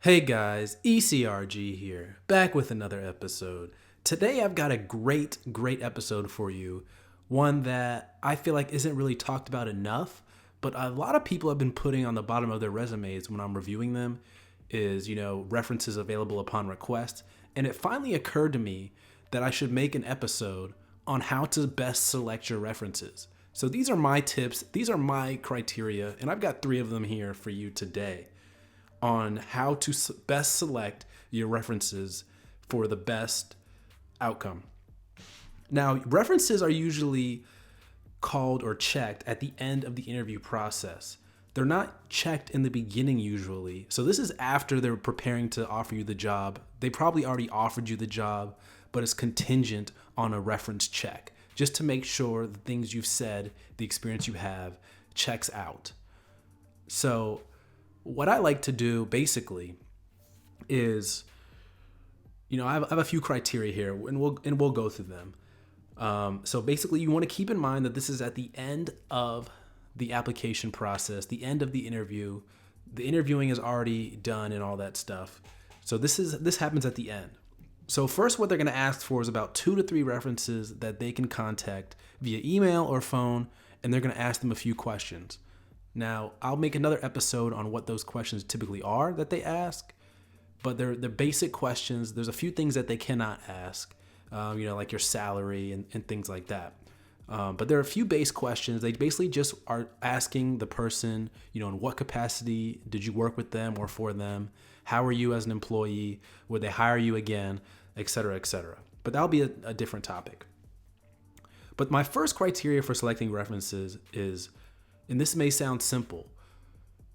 Hey guys, ECRG here, back with another episode. Today I've got a great episode for you. One that I feel like isn't really talked about enough, but a lot of people have been putting on the bottom of their resumes when I'm reviewing them is, references available upon request. And it finally occurred to me that I should make an episode on how to best select your references. So these are my tips, these are my criteria, and I've got 3 of them here for you today on how to best select your references for the best outcome. Now, references are usually called or checked at the end of the interview process. They're not checked in the beginning usually. So this is after they're preparing to offer you the job. They probably already offered you the job, but it's contingent on a reference check, just to make sure the things you've said, the experience you have, checks out. So what I like to do basically is, I have a few criteria here, and we'll go through them. So basically, you want to keep in mind that this is at the end of the application process, the end of the interview. The interviewing is already done and all that stuff. So this happens at the end. So first, what they're going to ask for is about 2 to 3 references that they can contact via email or phone, and they're going to ask them a few questions. Now, I'll make another episode on what those questions typically are that they ask, but they're basic questions. There's a few things that they cannot ask, like your salary and things like that. But there are a few base questions. They basically just are asking the person, in what capacity did you work with them or for them? How are you as an employee? Would they hire you again? Et cetera, et cetera. But that'll be a different topic. But my first criteria for selecting references is, and this may sound simple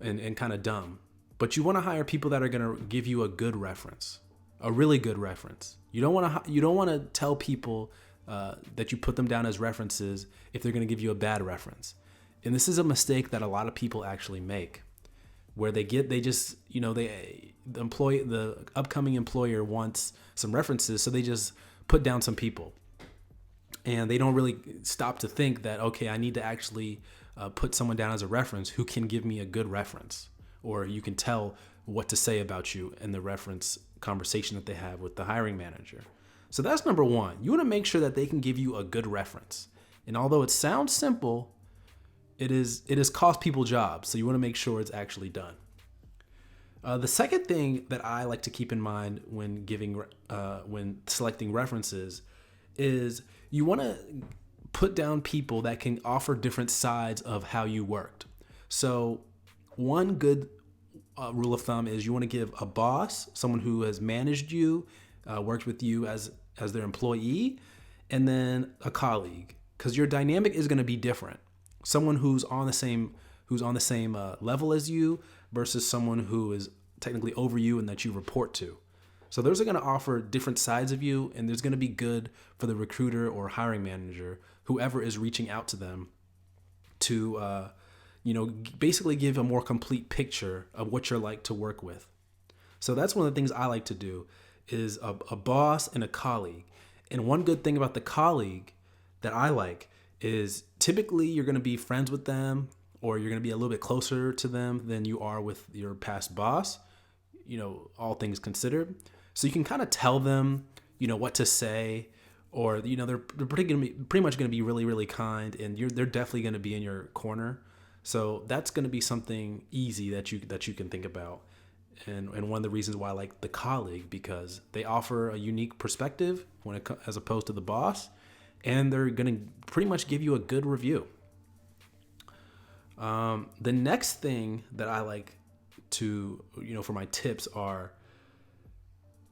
and kind of dumb, but you want to hire people that are going to give you a good reference, a really good reference. You don't want to tell people that you put them down as references if they're going to give you a bad reference. And this is a mistake that a lot of people actually make, where the upcoming employer wants some references, so they just put down some people. And they don't really stop to think that, okay, I need to actually put someone down as a reference who can give me a good reference, or you can tell what to say about you in the reference conversation that they have with the hiring manager. So that's number 1. You want to make sure that they can give you a good reference. And although it sounds simple, it is cost people jobs. So you want to make sure it's actually done. The second thing that I like to keep in mind when selecting references is you want to put down people that can offer different sides of how you worked. So one good rule of thumb is you want to give a boss, someone who has managed you, worked with you as their employee, and then a colleague, because your dynamic is going to be different. Someone who's on the same level as you versus someone who is technically over you and that you report to. So those are going to offer different sides of you, and there's going to be good for the recruiter or hiring manager, whoever is reaching out to them, to basically give a more complete picture of what you're like to work with. So that's one of the things I like to do is a boss and a colleague. And one good thing about the colleague that I like is typically you're going to be friends with them, or you're going to be a little bit closer to them than you are with your past boss, all things considered. So you can kind of tell them, what to say, or, they're pretty much going to be really, really kind, and they're definitely going to be in your corner. So that's going to be something easy that you can think about. And one of the reasons why I like the colleague, because they offer a unique perspective as opposed to the boss, and they're going to pretty much give you a good review. The next thing that I like to, for my tips are,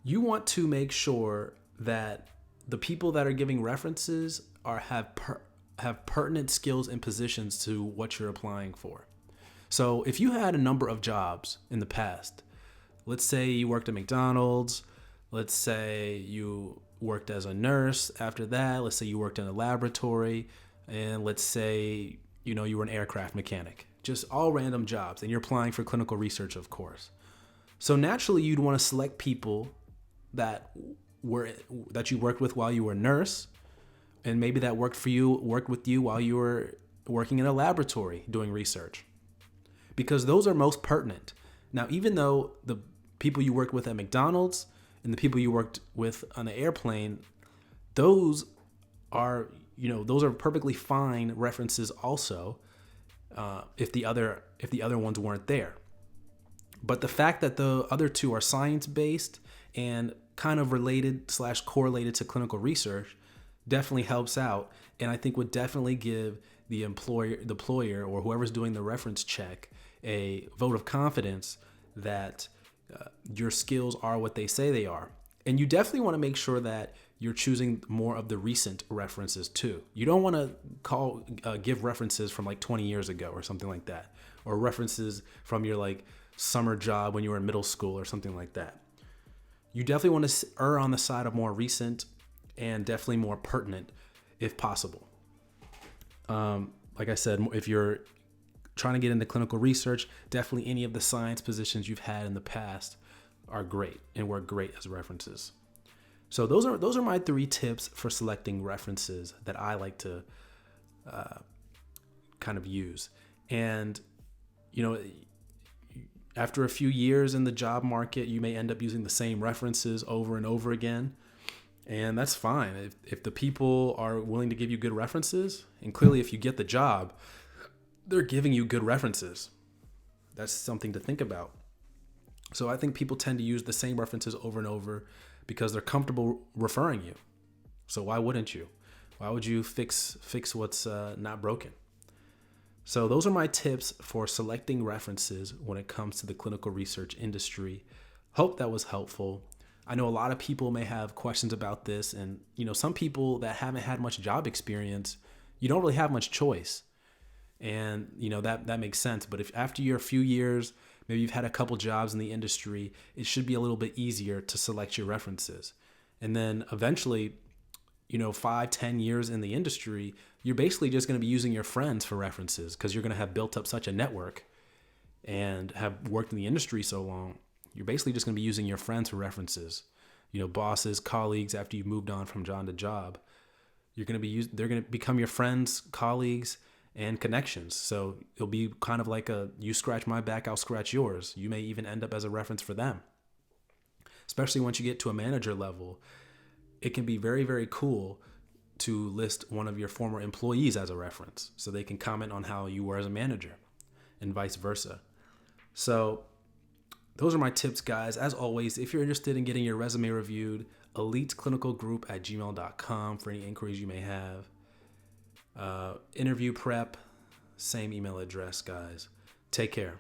you want to make sure that the people that are giving references have pertinent skills and positions to what you're applying for. So if you had a number of jobs in the past, let's say you worked at McDonald's, let's say you worked as a nurse after that, let's say you worked in a laboratory, and let's say, you were an aircraft mechanic, just all random jobs, and you're applying for clinical research, of course. So naturally, you'd want to select people that you worked with while you were a nurse, and maybe that worked with you while you were working in a laboratory doing research, because those are most pertinent. Now, even though people you worked with at McDonald's and the people you worked with on the airplane, those are, those are perfectly fine references also, if the other ones weren't there. But the fact that the other two are science-based and kind of related / correlated to clinical research definitely helps out, and I think would definitely give the employer or whoever's doing the reference check a vote of confidence that your skills are what they say they are. And you definitely want to make sure that you're choosing more of the recent references too. You don't want to give references from like 20 years ago or something like that, or references from your like summer job when you were in middle school or something like that. You definitely want to err on the side of more recent and definitely more pertinent if possible. Like I said, if you're trying to get into clinical research, definitely any of the science positions you've had in the past are great and work great as references. So those are my 3 tips for selecting references that I like to kind of use. And after a few years in the job market, you may end up using the same references over and over again. And that's fine. If the people are willing to give you good references, and clearly if you get the job, they're giving you good references. That's something to think about. So I think people tend to use the same references over and over because they're comfortable referring you. So why wouldn't you? Why would you fix what's not broken? So those are my tips for selecting references when it comes to the clinical research industry. Hope that was helpful. I know a lot of people may have questions about this, and some people that haven't had much job experience, you don't really have much choice. And that makes sense. But if after you're a few years, maybe you've had a couple jobs in the industry, it should be a little bit easier to select your references. And then eventually, 5-10 years in the industry, you're basically just going to be using your friends for references because you're going to have built up such a network and have worked in the industry so long. You're basically just going to be using your friends for references. Bosses, colleagues, after you've moved on from job to job, they're going to become your friends, colleagues, and connections. So it'll be kind of like you scratch my back, I'll scratch yours. You may even end up as a reference for them. Especially once you get to a manager level, it can be very, very cool to list one of your former employees as a reference so they can comment on how you were as a manager and vice versa. So those are my tips, guys. As always, if you're interested in getting your resume reviewed, eliteclinicalgroup@gmail.com for any inquiries you may have. Interview prep, same email address, guys. Take care.